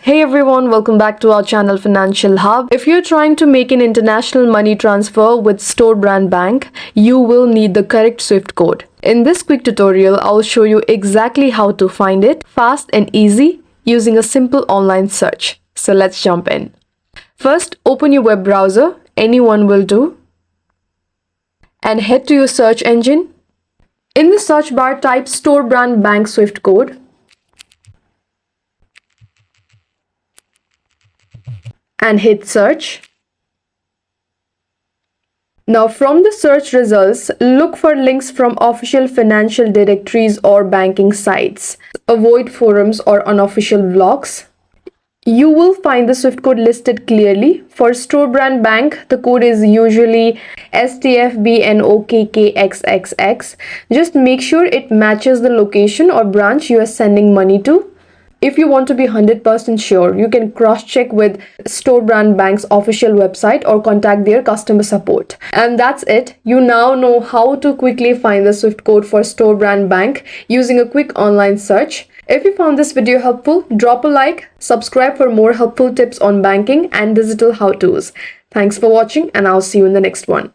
Hey everyone, welcome back to our channel Financial Hub. If you're trying to make an international money transfer with Storebrand Bank, you will need the correct SWIFT code. In this quick tutorial, I'll show you exactly how to find it fast and easy using a simple online search. So let's jump in. First, open your web browser, anyone will do, and head to your search engine. In the search bar, type Storebrand Bank SWIFT code and hit search. Now from the search results, look for links from official financial directories or banking sites. Avoid forums or unofficial blogs. You will find the SWIFT code listed clearly. For Storebrand Bank, the code is usually STFBNOKKXXX. Just make sure it matches the location or branch you are sending money to. If you want to be 100% sure, you can cross-check with Storebrand Bank's official website or contact their customer support. And that's it. You now know how to quickly find the SWIFT code for Storebrand Bank using a quick online search. If you found this video helpful, drop a like, subscribe for more helpful tips on banking and digital how-tos. Thanks for watching, and I'll see you in the next one.